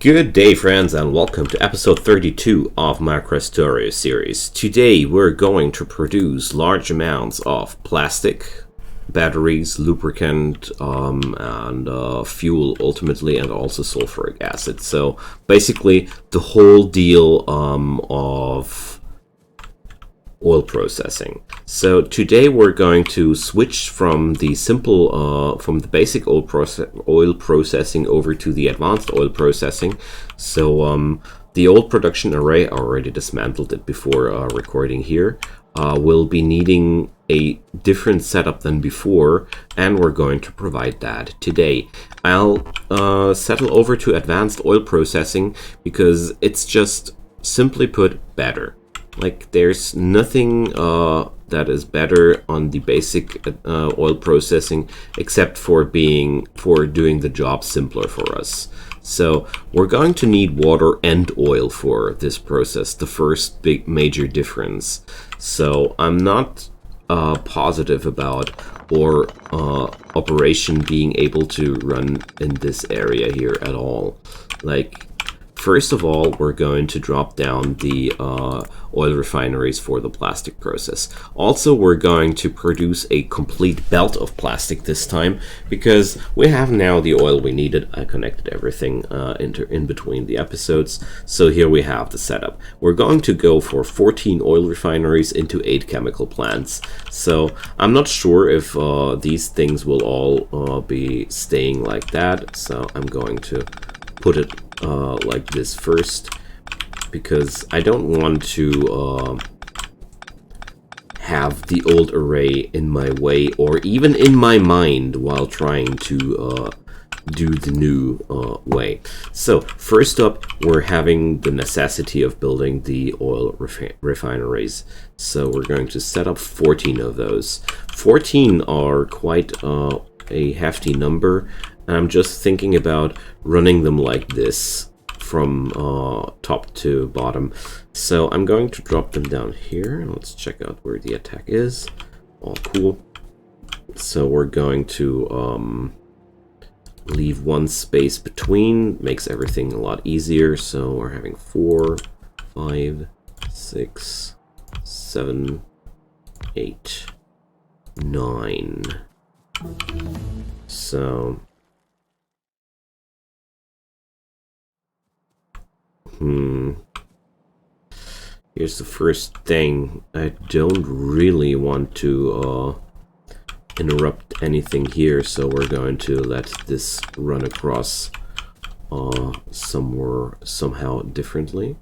Good day, friends, and welcome to episode 32 of my Krastorio series. Today we're going to produce large amounts of plastic, batteries, lubricant, and fuel ultimately, and also sulfuric acid. So basically the whole deal of oil processing. So today we're going to switch from the from the basic oil processing over to the advanced oil processing. So the old production array, I already dismantled it before recording here, will be needing a different setup than before, and we're going to provide that today. I'll settle over to advanced oil processing because it's just, simply put, better. Like, there's nothing that is better on the basic oil processing except for doing the job simpler for us. So we're going to need water and oil for this process, the first big major difference. So I'm not positive about our operation being able to run in this area here at all. Like, first of all, we're going to drop down the oil refineries for the plastic process. Also, we're going to produce a complete belt of plastic this time, because we have now the oil we needed. I connected everything in between the episodes. So here we have the setup. We're going to go for 14 oil refineries into 8 chemical plants. So I'm not sure if these things will all be staying like that. So I'm going to put it like this first, because I don't want to have the old array in my way or even in my mind while trying to do the new way. So first up, we're having the necessity of building the oil refineries. So we're going to set up 14 of those. 14 are quite a hefty number. I'm just thinking about running them like this from top to bottom. So I'm going to drop them down here. Let's check out where the attack is. All cool. So we're going to leave one space between. Makes everything a lot easier. So we're having 4, 5, 6, 7, 8, 9. So here's the first thing. I don't really want to interrupt anything here, so we're going to let this run across somehow differently.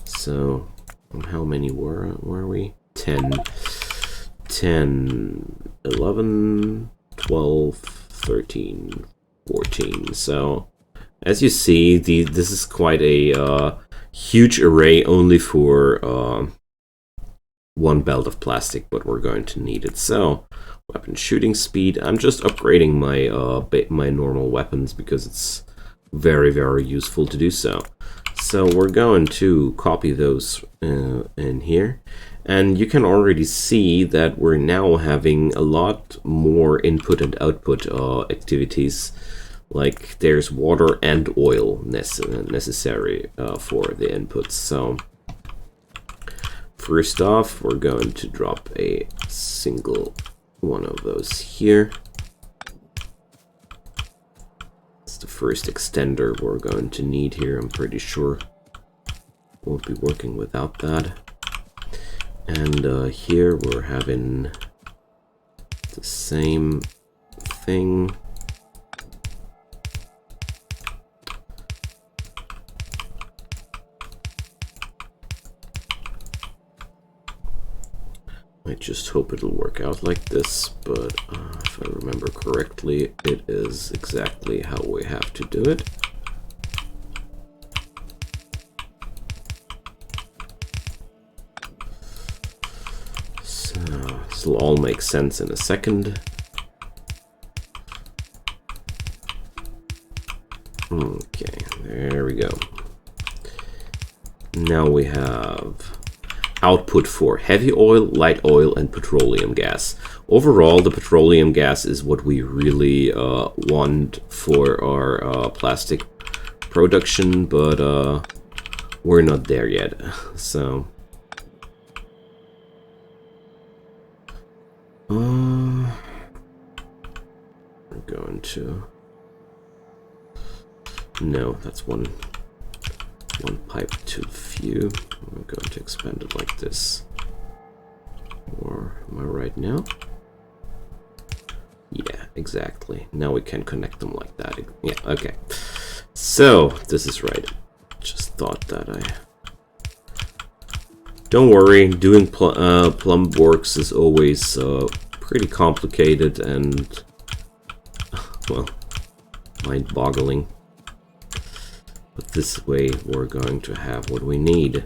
So how many were we? 10, 11, 12, 13, 14. So as you see, this is quite a huge array only for one belt of plastic, but we're going to need it. So weapon shooting speed, I'm just upgrading my normal weapons because it's very, very useful to do so. So we're going to copy those in here. And you can already see that we're now having a lot more input and output activities. Like, there's water and oil necessary for the inputs. So first off, we're going to drop a single one of those here. It's the first extender we're going to need here. I'm pretty sure won't be working without that. And here we're having the same thing. I just hope it'll work out like this, but if I remember correctly, it is exactly how we have to do it. So this will all make sense in a second. Okay, there we go. Now we have output for heavy oil, light oil, and petroleum gas. Overall, the petroleum gas is what we really want for our plastic production, but we're not there yet. So we're going to... No, that's one pipe too few. We're going to expand it like this. Or am I right now? Yeah, exactly. Now we can connect them like that. Yeah, okay. So, this is right. Just thought that I... Don't worry, doing plumb works is always pretty complicated and, well, mind-boggling. But this way we're going to have what we need.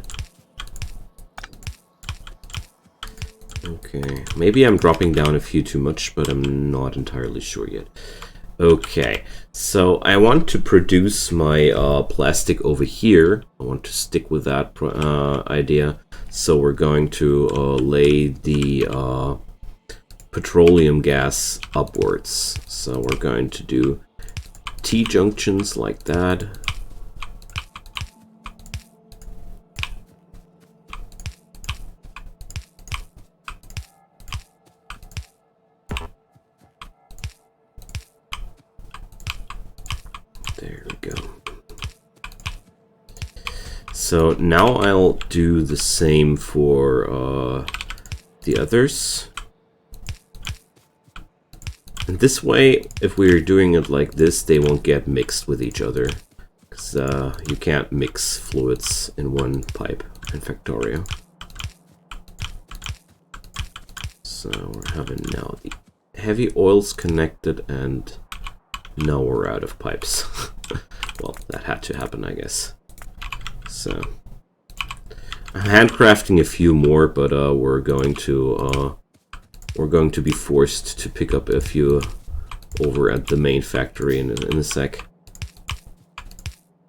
Okay, maybe I'm dropping down a few too much, but I'm not entirely sure yet. Okay, so I want to produce my plastic over here. I want to stick with that idea. So we're going to lay the petroleum gas upwards. So we're going to do T-junctions like that. There we go. So now I'll do the same for the others. And this way, if we're doing it like this, they won't get mixed with each other. Because you can't mix fluids in one pipe in Factorio. So we're having now the heavy oils connected, and now we're out of pipes. Well, that had to happen, I guess. So I'm handcrafting a few more, but we're going to be forced to pick up a few over at the main factory in a sec.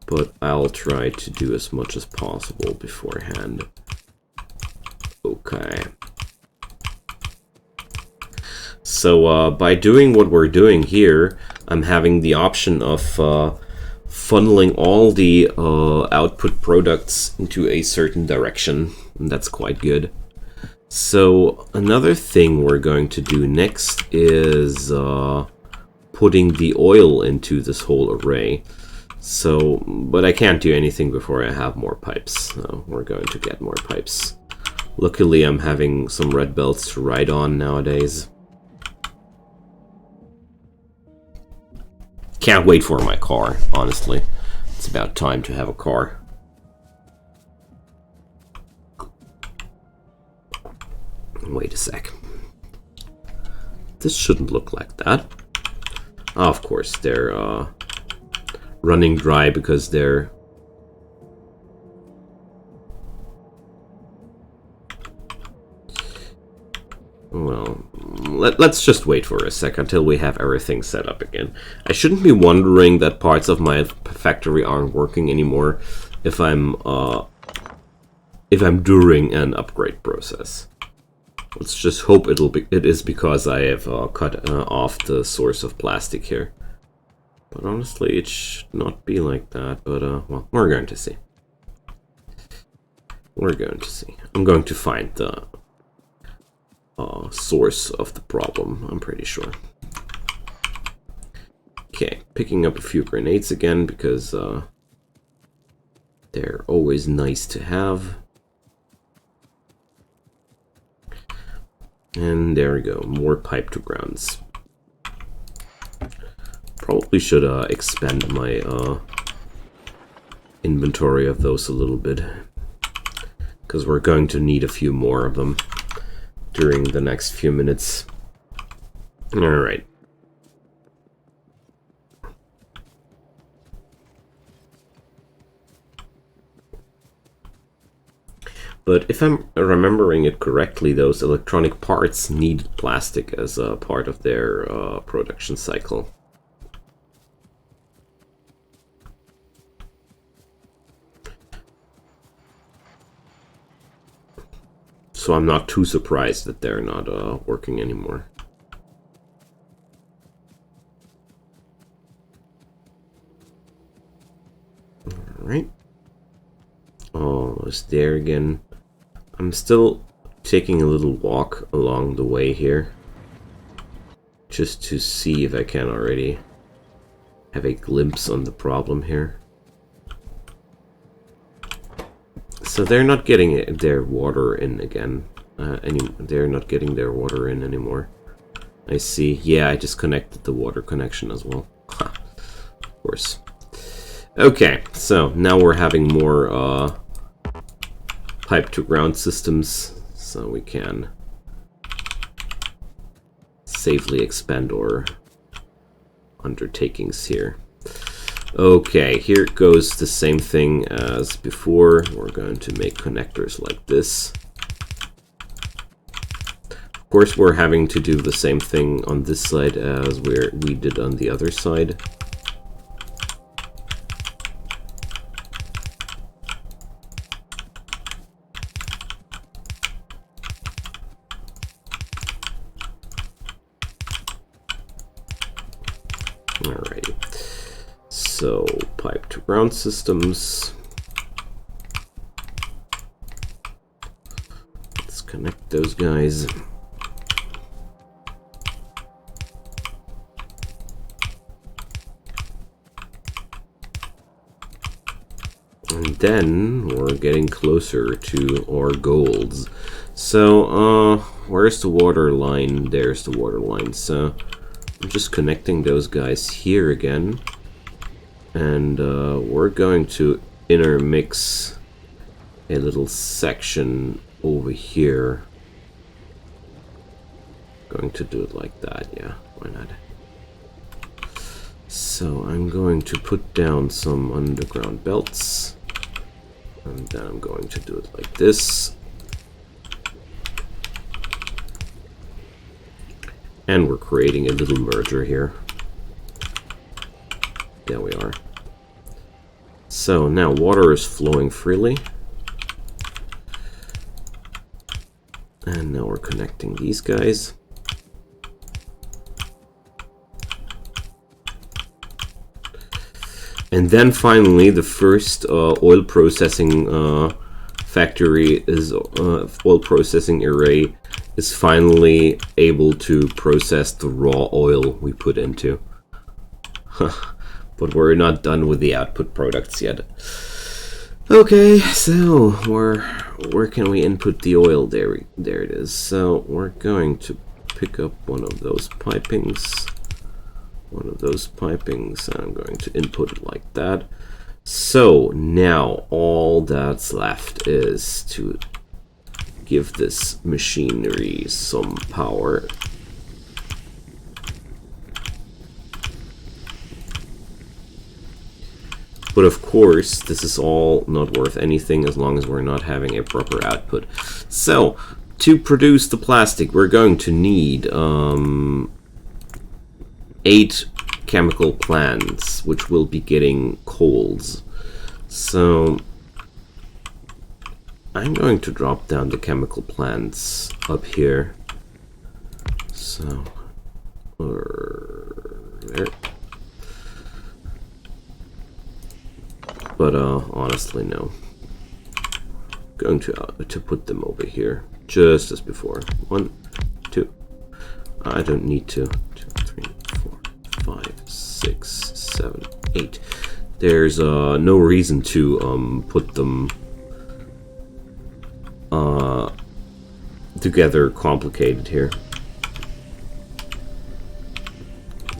But I'll try to do as much as possible beforehand. Okay. So by doing what we're doing here, I'm having the option of funneling all the output products into a certain direction, and that's quite good. So another thing we're going to do next is putting the oil into this whole array. So, but I can't do anything before I have more pipes. So we're going to get more pipes. Luckily, I'm having some red belts to ride on nowadays. Can't wait for my car, honestly. It's about time to have a car. Wait a sec. This shouldn't look like that. Oh, of course, they're running dry because they're... Well, let's just wait for a sec until we have everything set up again. I shouldn't be wondering that parts of my factory aren't working anymore if I'm during an upgrade process. Let's just hope it is because I have cut off the source of plastic here. But honestly, it should not be like that. But well, we're going to see. We're going to see. I'm going to find the source of the problem, I'm pretty sure. Okay, picking up a few grenades again because they're always nice to have. And there we go, more pipe to grounds. Probably should expand my inventory of those a little bit, because we're going to need a few more of them during the next few minutes. Alright. But if I'm remembering it correctly, those electronic parts need plastic as a part of their production cycle. So I'm not too surprised that they're not working anymore. Alright. Almost there again. I'm still taking a little walk along the way here, just to see if I can already have a glimpse on the problem here. So they're not getting their water in again. They're not getting their water in anymore. I see. Yeah, I disconnected the water connection as well. Of course. Okay, so now we're having more pipe to ground systems, so we can safely expand our undertakings here. Okay, here goes the same thing as before. We're going to make connectors like this. Of course, we're having to do the same thing on this side as we did on the other side. Alrighty. So, pipe to ground systems. Let's connect those guys. And then we're getting closer to our goals. So, where's the water line? There's the water line. So, I'm just connecting those guys here again. And we're going to intermix a little section over here. Going to do it like that, yeah, why not? So I'm going to put down some underground belts. And then I'm going to do it like this. And we're creating a little merger here. There we are. So now water is flowing freely. And now we're connecting these guys. And then finally the first oil processing factory is oil processing array is finally able to process the raw oil we put into. But we're not done with the output products yet. Okay, so where can we input the oil? There it is. So we're going to pick up one of those pipings. And I'm going to input it like that. So now all that's left is to give this machinery some power. But of course, this is all not worth anything as long as we're not having a proper output. So, to produce the plastic, we're going to need 8 chemical plants, which will be getting coals. So, I'm going to drop down the chemical plants up here. So, there. But honestly, no. Going to put them over here, just as before. 1, 2. I don't need to. 2, 3, 4, 5, 6, 7, 8. There's no reason to put them together complicated here.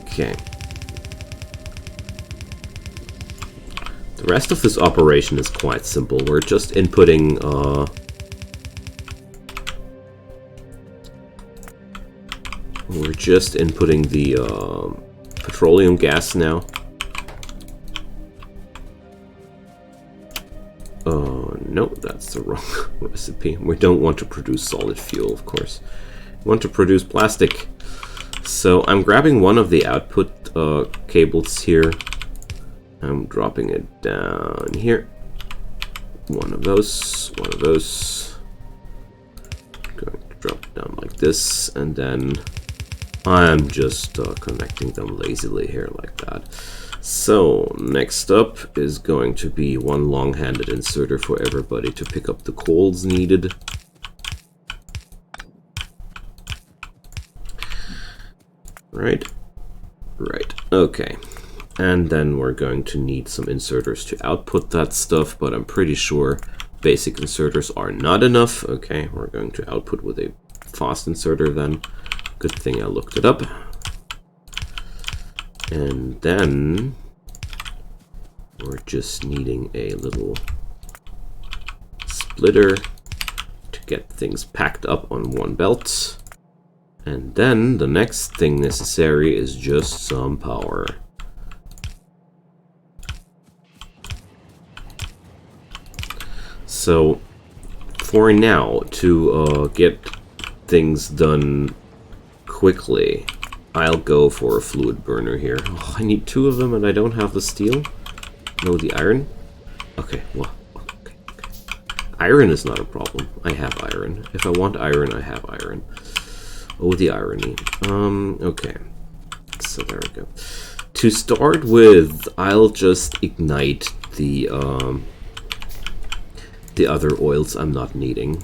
Okay. The rest of this operation is quite simple. We're just inputting the petroleum gas now. No, that's the wrong recipe. We don't want to produce solid fuel, of course. We want to produce plastic. So I'm grabbing one of the output cables here. I'm dropping it down here. One of those. Going to drop it down like this, and then I'm just connecting them lazily here like that. So, next up is going to be one long-handed inserter for everybody to pick up the coals needed. Right? Right. Okay. And then we're going to need some inserters to output that stuff, but I'm pretty sure basic inserters are not enough. Okay, we're going to output with a fast inserter then. Good thing I looked it up. And then we're just needing a little splitter to get things packed up on one belt. And then the next thing necessary is just some power. So for now, to get things done quickly, I'll go for a fluid burner here. Oh, I need 2 of them and I don't have the steel. No, the iron. Okay, well, okay. Iron is not a problem. I have iron. If I want iron, I have iron. Oh, the irony. Okay. So there we go. To start with, I'll just ignite the other oils I'm not needing.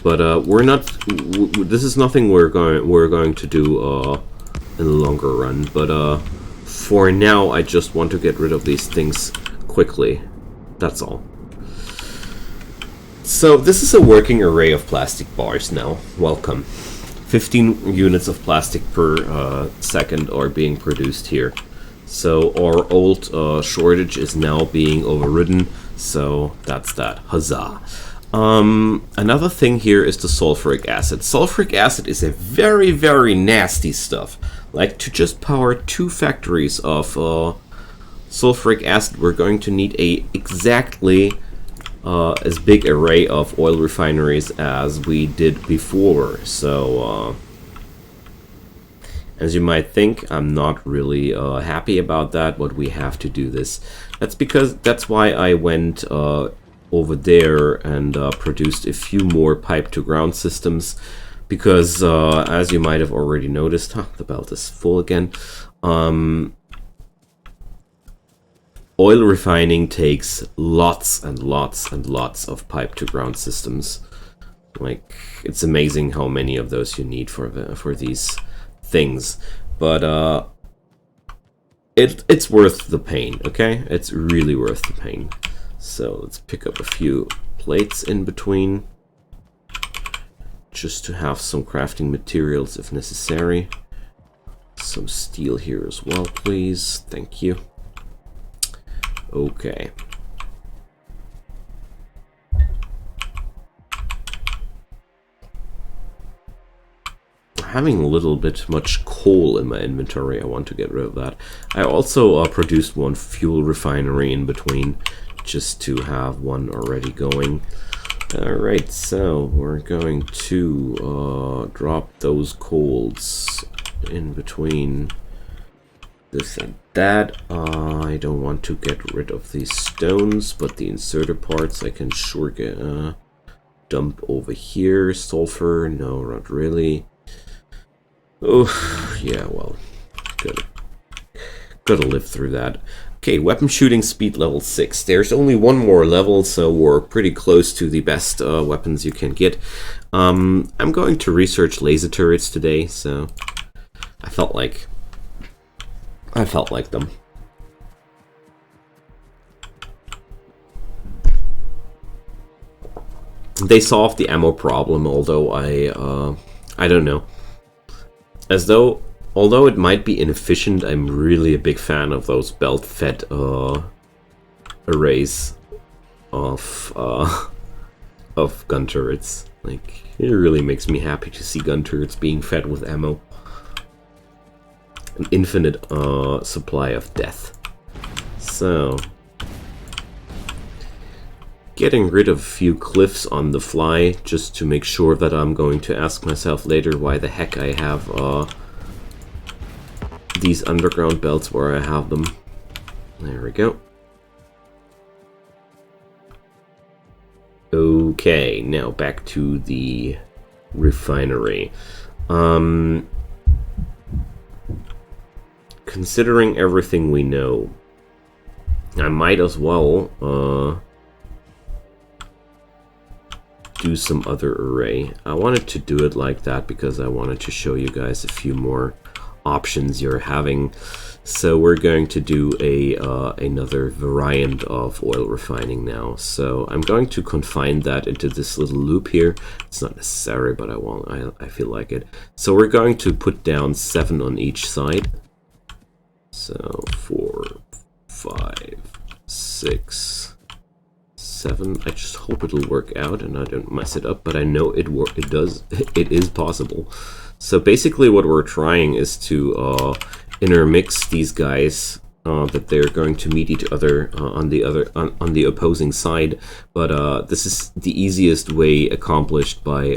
But we're not. This is nothing we're going to do in the longer run. But for now, I just want to get rid of these things quickly. That's all. So this is a working array of plastic bars now. Welcome. 15 units of plastic per second are being produced here. So our old shortage is now being overridden. So that's that. Huzzah. Another thing here is the sulfuric acid. Sulfuric acid is a very, very nasty stuff. Like, to just power 2 factories of sulfuric acid, we're going to need a exactly as big array of oil refineries as we did before. So, as you might think, I'm not really happy about that, but we have to do this. That's why I went over there and produced a few more pipe-to-ground systems, because as you might have already noticed, the belt is full again. Oil refining takes lots and lots and lots of pipe-to-ground systems. Like, it's amazing how many of those you need for these things. But it's worth the pain. Okay, it's really worth the pain. So let's pick up a few plates in between, just to have some crafting materials if necessary. Some steel here as well, please. Thank you. Okay. Having a little bit much coal in my inventory, I want to get rid of that. I also produced one fuel refinery in between, just to have one already going. Alright, so we're going to drop those coals in between this and that. I don't want to get rid of these stones, but the inserter parts I can sure get dump over here. Sulfur, no, not really. Oh, yeah, well, gotta live through that. Okay, weapon shooting speed level 6. There's only one more level, so we're pretty close to the best weapons you can get. I'm going to research laser turrets today, so I felt like them. They solved the ammo problem, although I don't know. Although it might be inefficient, I'm really a big fan of those belt-fed arrays of gun turrets. Like, it really makes me happy to see gun turrets being fed with ammo. An infinite supply of death. So, getting rid of a few cliffs on the fly, just to make sure that I'm going to ask myself later why the heck I have these underground belts where I have them. There we go. Okay, now back to the refinery. considering everything we know, I might as well do some other array. I wanted to do it like that because I wanted to show you guys a few more options you're having. So we're going to do another variant of oil refining now. So I'm going to confine that into this little loop here. It's not necessary, but I feel like it. So we're going to put down 7 on each side. So 4, 5, 6, 7. I just hope it'll work out and I don't mess it up, but I know it does. It is possible. So basically what we're trying is to intermix these guys, that they're going to meet each other on the opposing side, but this is the easiest way accomplished by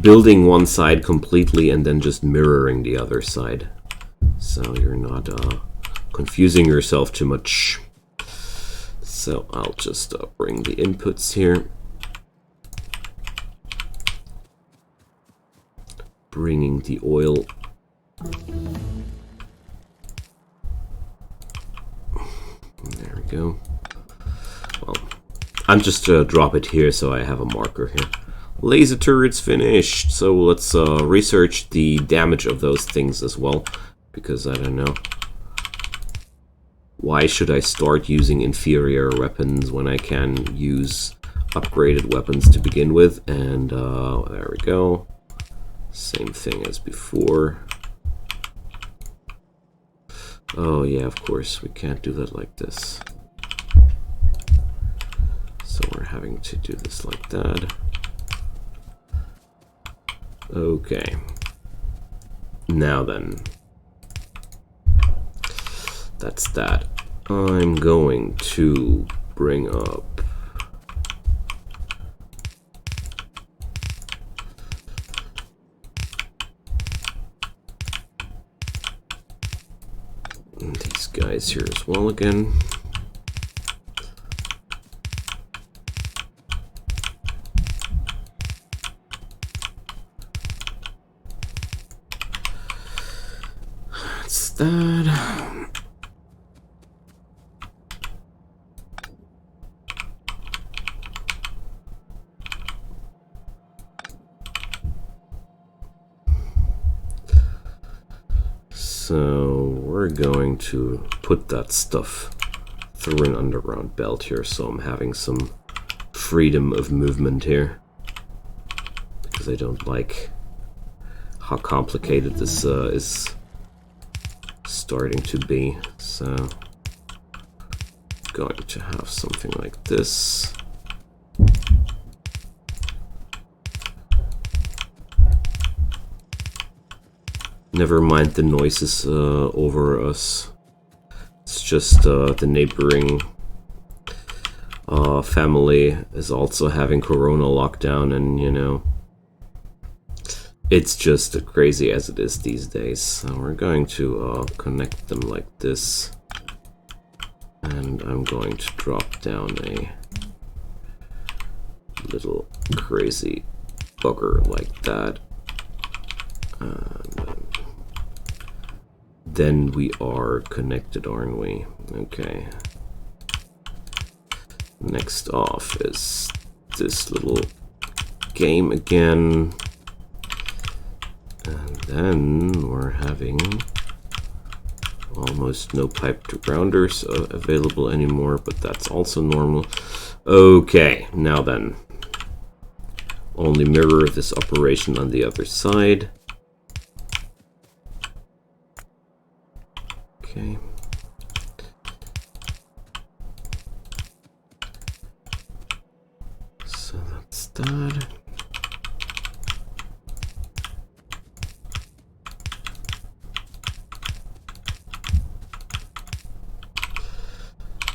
building one side completely and then just mirroring the other side, so you're not confusing yourself too much. So I'll just bring the inputs here, bringing the oil. There we go. Well, I'm just drop it here so I have a marker here. Laser turret's finished. So let's research the damage of those things as well, because I don't know. Why should I start using inferior weapons when I can use upgraded weapons to begin with? And there we go. Same thing as before. Oh yeah, of course, we can't do that like this. So we're having to do this like that. Okay. Now then. That's that. I'm going to bring up these guys here as well again. That's that. So we're going to put that stuff through an underground belt here, so I'm having some freedom of movement here, because I don't like how complicated this is starting to be. So going to have something like this. Never mind the noises over us. It's just the neighboring family is also having Corona lockdown, and you know, it's just crazy as it is these days. So we're going to connect them like this, and I'm going to drop down a little crazy bugger like that. And then we are connected, aren't we? Okay. Next off is this little game again. And then we're having almost no pipe to grounders available anymore, but that's also normal. Okay, now then. Only mirror this operation on the other side. Okay. So that's that.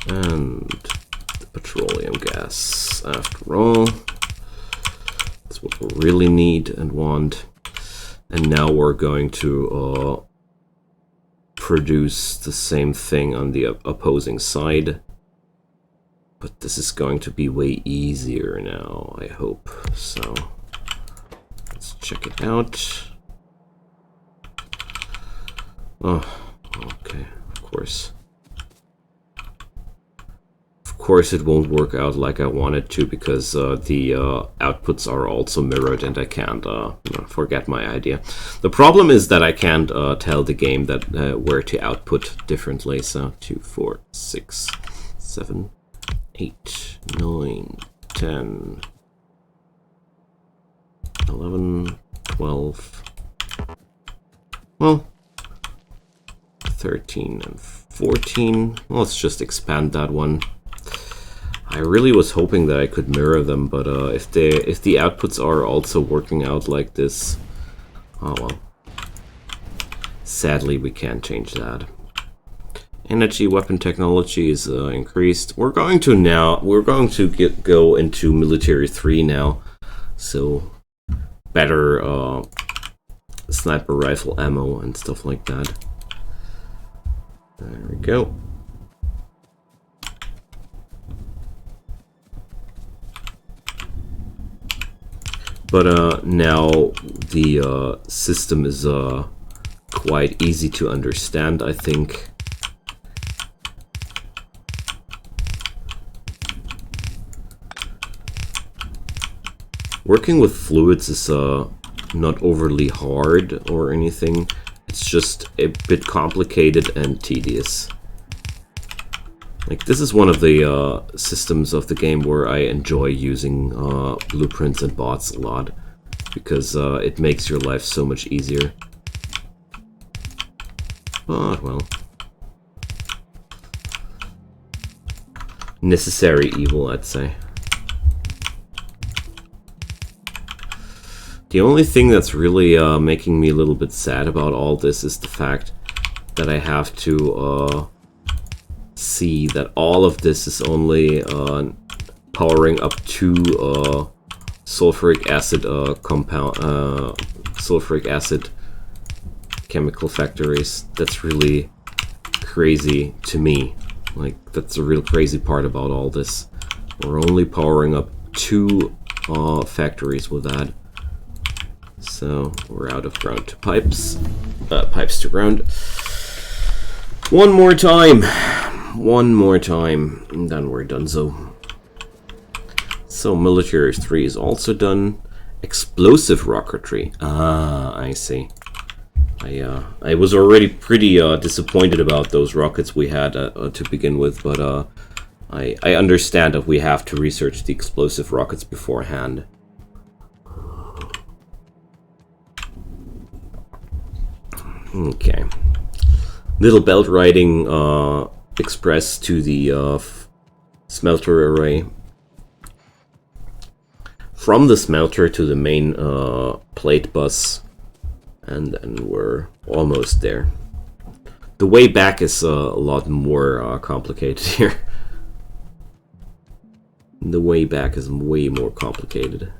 And the petroleum gas, after all. That's what we really need and want. And now we're going to produce the same thing on the opposing side, but this is going to be way easier now, I hope. So let's check it out. Oh, okay, of course. Of course it won't work out like I want it to, because the outputs are also mirrored and I can't forget my idea. The problem is that I can't tell the game that where to output differently. So 2, 4, 6, 7, 8, 9, 10, 11, 12, well, 13 and 14. Let's just expand that one. I really was hoping that I could mirror them, but if the outputs are also working out like this, oh well. Sadly, we can't change that. Energy weapon technology is increased. We're going to go into military 3 now, so better sniper rifle ammo and stuff like that. There we go. But now the system is quite easy to understand, I think. Working with fluids is not overly hard or anything. It's just a bit complicated and tedious. Like, this is one of the systems of the game where I enjoy using blueprints and bots a lot, because it makes your life so much easier. But, well, necessary evil, I'd say. The only thing that's really making me a little bit sad about all this is the fact that I have to see that all of this is only powering up 2 sulfuric acid sulfuric acid chemical factories. That's really crazy to me. Like, that's the real crazy part about all this. We're only powering up 2 factories with that. So we're out of ground to pipes. Pipes to ground. One more time, and then we're done. So military 3 is also done. Explosive rocketry. Ah, I see. I was already pretty disappointed about those rockets we had to begin with, but I understand that we have to research the explosive rockets beforehand. Okay. Little belt riding express to the smelter array. From the smelter to the main plate bus, and then we're almost there. The way back is a lot more complicated here. The way back is way more complicated.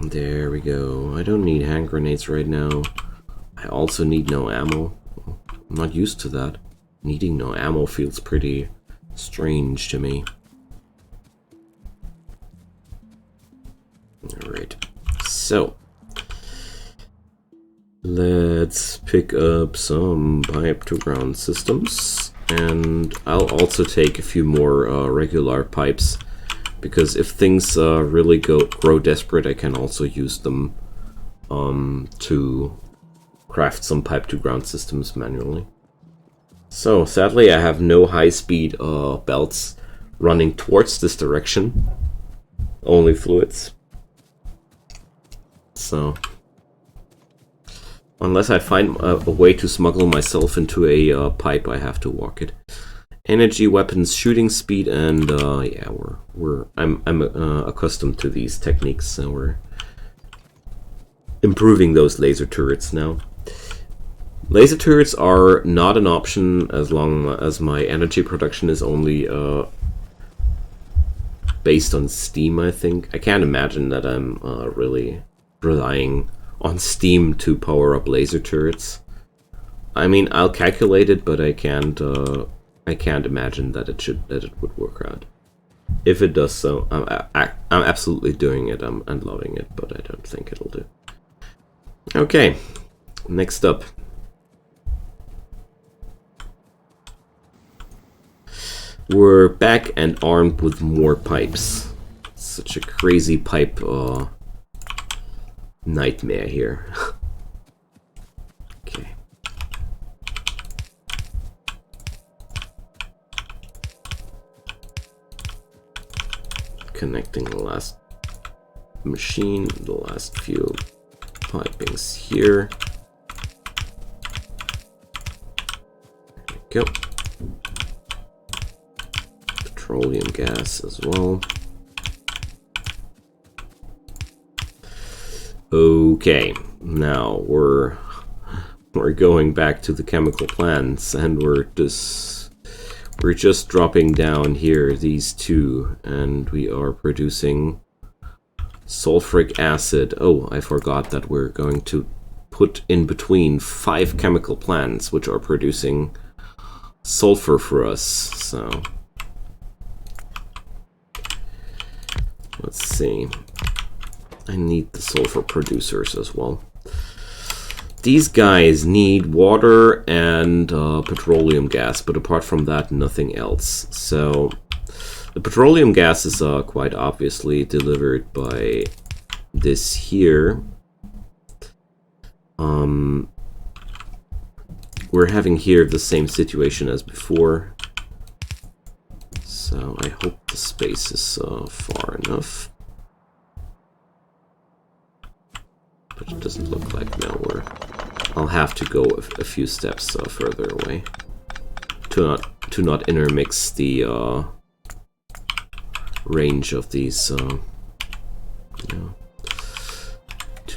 There we go. I don't need hand grenades right now. I also need no ammo. I'm not used to that. Needing no ammo feels pretty strange to me. Alright. So, let's pick up some pipe to ground systems. And I'll also take a few more regular pipes, because if things really grow desperate, I can also use them to craft some pipe to ground systems manually. So sadly, I have no high-speed belts running towards this direction. Only fluids. So unless I find a way to smuggle myself into a pipe, I have to walk it. Energy weapons, shooting speed, and yeah, I'm accustomed to these techniques, so we're improving those laser turrets now. Laser turrets are not an option as long as my energy production is only based on steam, I think. I can't imagine that I'm really relying on steam to power up laser turrets. I mean, I'll calculate it, but I can't imagine that it would work out. If it does so, I'm absolutely doing it. I'm loving it, but I don't think it'll do. Okay, next up. We're back and armed with more pipes. Such a crazy pipe nightmare here. Okay. Connecting the last machine, the last few pipings here. There we go. Petroleum gas as well. Okay, now we're going back to the chemical plants, and we're just dropping down here these two, and we are producing sulfuric acid. Oh, I forgot that we're going to put in between 5 chemical plants which are producing sulfur for us. So let's see. I need the sulfur producers as well. These guys need water and petroleum gas, but apart from that, nothing else. So the petroleum gas is quite obviously delivered by this here. We're having here the same situation as before. So I hope the space is far enough. But it doesn't look like now I'll have to go a few steps further away to not intermix the range of these. To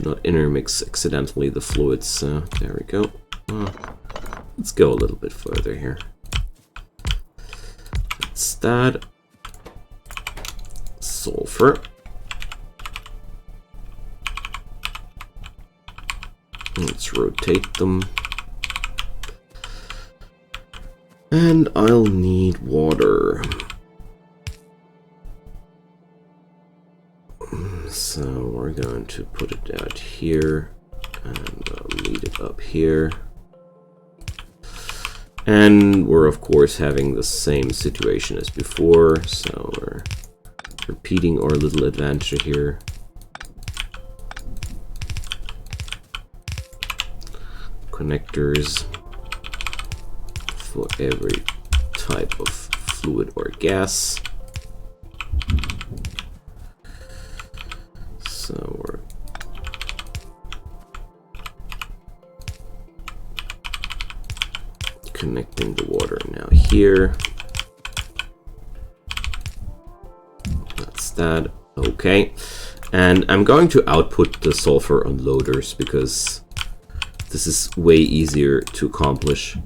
not intermix accidentally the fluids. There we go. Let's go a little bit further here. That's that. Sulfur. Let's rotate them. And I'll need water. So we're going to put it out here and lead it up here. And we're of course having the same situation as before, so we're repeating our little adventure here. Connectors for every type of fluid or gas. So we're connecting the water now here. That's that. Okay. And I'm going to output the sulfur unloaders because this is way easier to accomplish.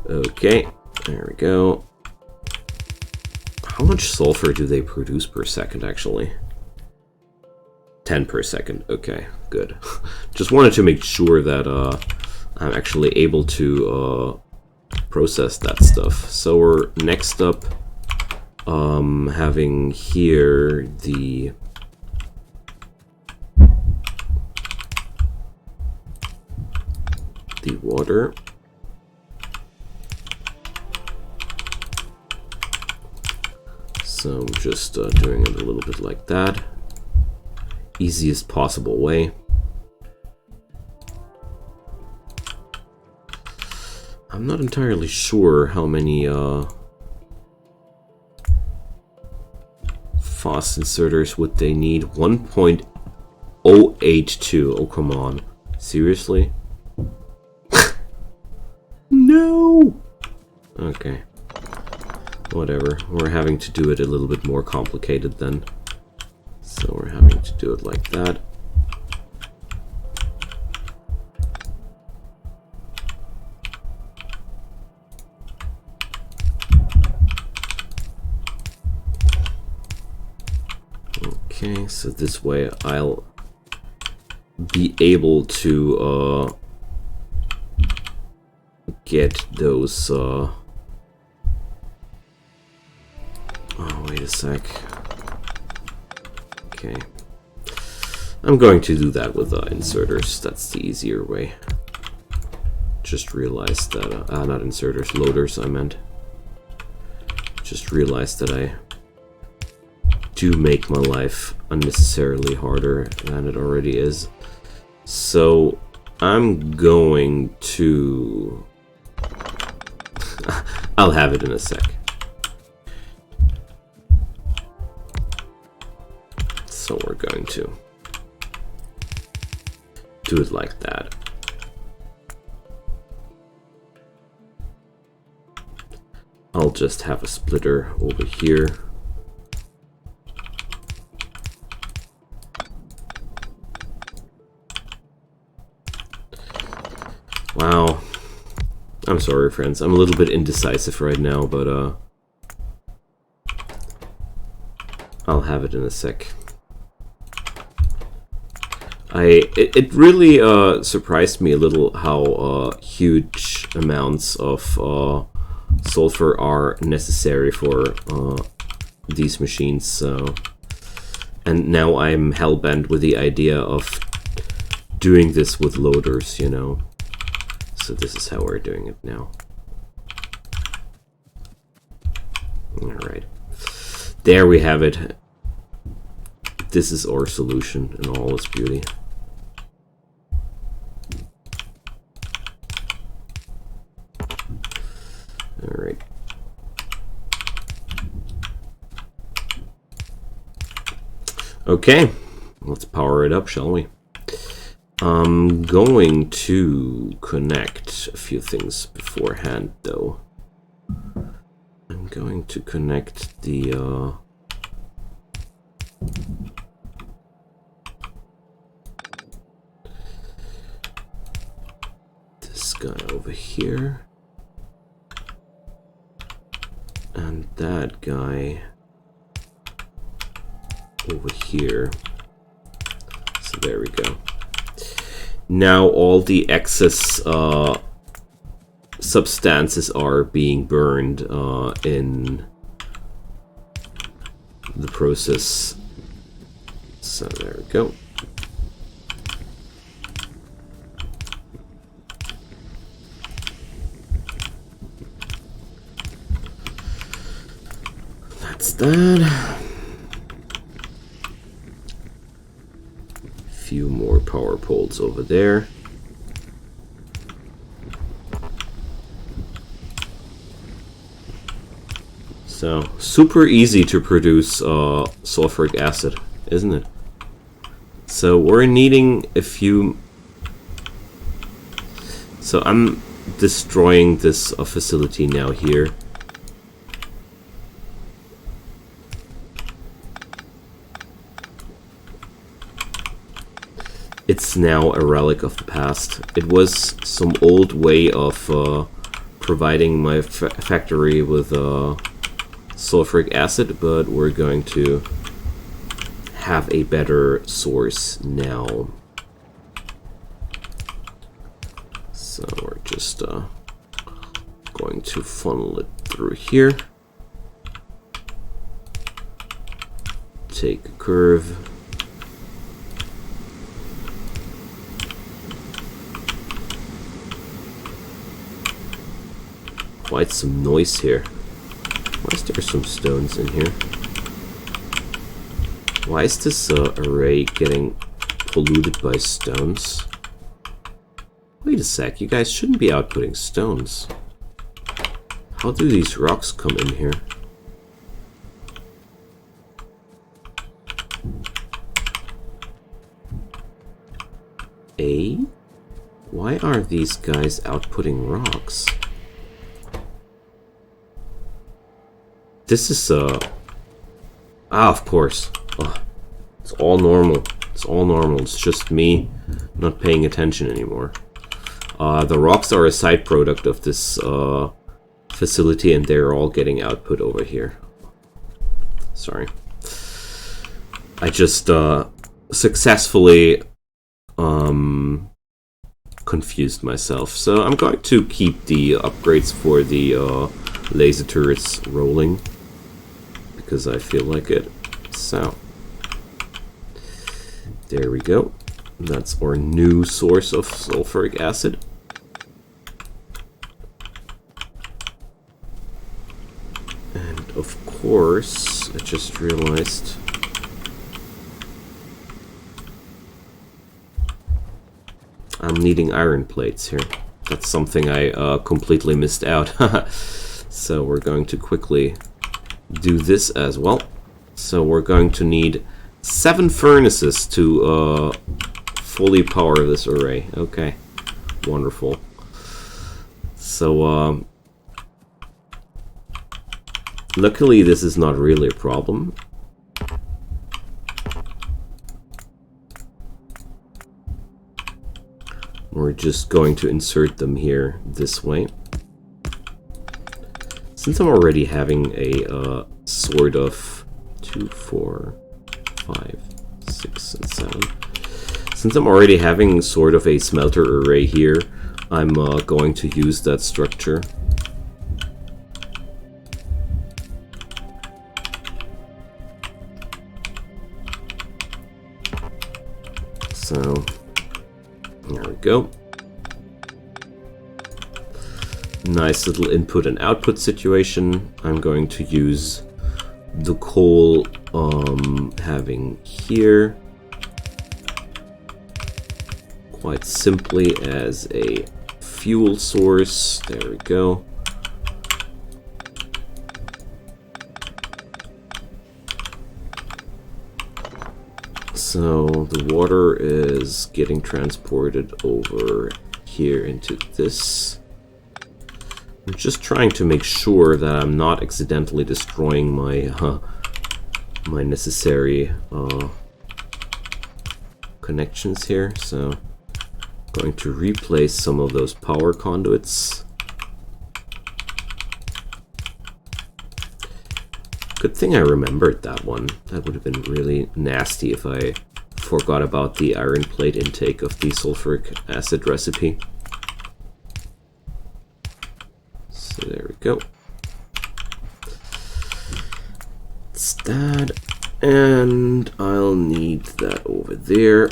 Okay, there we go. How much sulfur do they produce per second, actually? 10 per second. Okay, good. Just wanted to make sure that I'm actually able to process that stuff. So we're next up having here the water. So I'm just doing it a little bit like that. Easiest possible way. I'm not entirely sure how many FOSS inserters would they need. 1.082. Oh, come on. Seriously? No! Okay. Whatever. We're having to do it a little bit more complicated then. So we're having to do it like that. Okay, so this way I'll be able to get those oh, wait a sec. Okay. I'm going to do that with inserters. That's the easier way. Just realized that, not inserters, loaders I meant. Just realized that I do make my life unnecessarily harder than it already is. So I'm going to... I'll have it in a sec. So we're going to do it like that. I'll just have a splitter over here. Wow. I'm sorry, friends. I'm a little bit indecisive right now, but I'll have it in a sec. It really surprised me a little how huge amounts of sulfur are necessary for these machines. So, and now I'm hellbent with the idea of doing this with loaders, you know. So this is how we're doing it now. Alright. There we have it. This is our solution in all its beauty. Alright. Okay. Let's power it up, shall we? I'm going to connect a few things beforehand, though. I'm going to connect the this guy over here and that guy over here. So there we go. Now all the excess substances are being burned in the process. So there we go. That's that. Few more power poles over there. So super easy to produce sulfuric acid, isn't it? So we're needing a few. So I'm destroying this facility now here. It's now a relic of the past. It was some old way of providing my factory with sulfuric acid, but we're going to have a better source now. So we're just going to funnel it through here. Take a curve. Quite some noise here. Why is there some stones in here? Why is this array getting polluted by stones? Wait a sec, you guys shouldn't be outputting stones. How do these rocks come in here? Why are these guys outputting rocks? This is of course. Oh, it's all normal. It's all normal. It's just me not paying attention anymore. The rocks are a side product of this facility, and they're all getting output over here. Sorry. I just successfully confused myself. So I'm going to keep the upgrades for the laser turrets rolling, because I feel like it. So There we go. That's our new source of sulfuric acid. And of course, I just realized I'm needing iron plates here. That's something I completely missed out. So we're going to quickly do this as well. So we're going to need 7 furnaces to fully power this array. Okay, wonderful. So luckily this is not really a problem. We're just going to insert them here this way. Since I'm already having a sort of 2, 4, 5, 6, and 7. Since I'm already having sort of a smelter array here, I'm going to use that structure. So there we go. Nice little input and output situation. I'm going to use the coal having here quite simply as a fuel source. There we go. So the water is getting transported over here into this. I'm just trying to make sure that I'm not accidentally destroying my my necessary connections here. So I'm going to replace some of those power conduits. Good thing I remembered that one. That would have been really nasty if I forgot about the iron plate intake of the sulfuric acid recipe. So there we go. It's that, and I'll need that over there.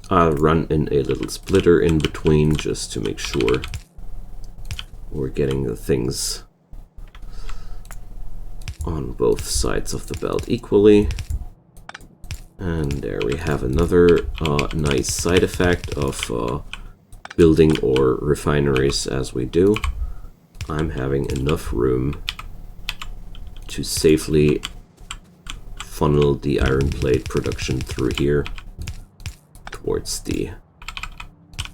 I'll run in a little splitter in between just to make sure we're getting the things on both sides of the belt equally. And there we have another nice side effect of building ore refineries as we do. I'm having enough room to safely funnel the iron plate production through here towards the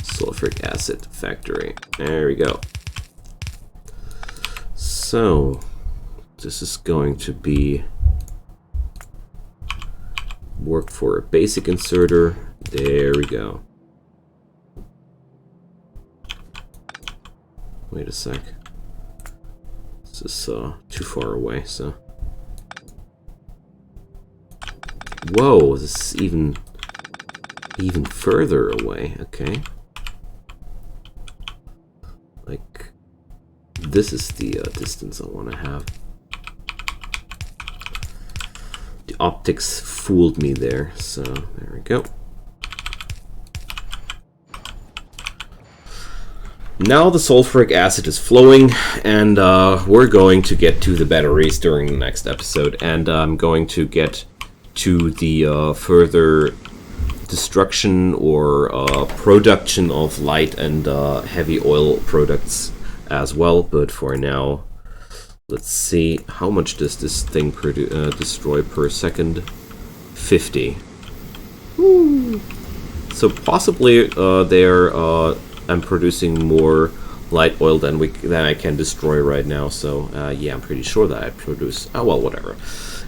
sulfuric acid factory. There we go. So this is going to be work for a basic inserter. There we go. Wait a sec. This is too far away, so. Whoa, this is even further away. Okay. Like, this is the distance I want to have. The optics fooled me there, so there we go. Now the sulfuric acid is flowing, and we're going to get to the batteries during the next episode, and I'm going to get to the further destruction or production of light and heavy oil products as well. But for now, let's see, how much does this thing destroy per second? 50. Woo. So possibly I'm producing more light oil than I can destroy right now. So yeah, I'm pretty sure that I produce. Oh well, whatever.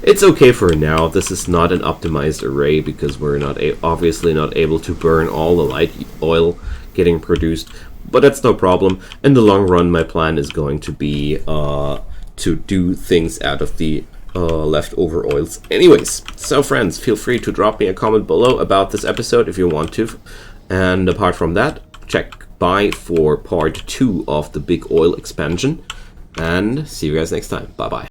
It's okay for now. This is not an optimized array because we're not obviously not able to burn all the light oil getting produced. But that's no problem. In the long run, my plan is going to be to do things out of the leftover oils anyways. So friends, feel free to drop me a comment below about this episode if you want to. And apart from that, check by for part 2 of the big oil expansion. and see you guys next time. Bye bye.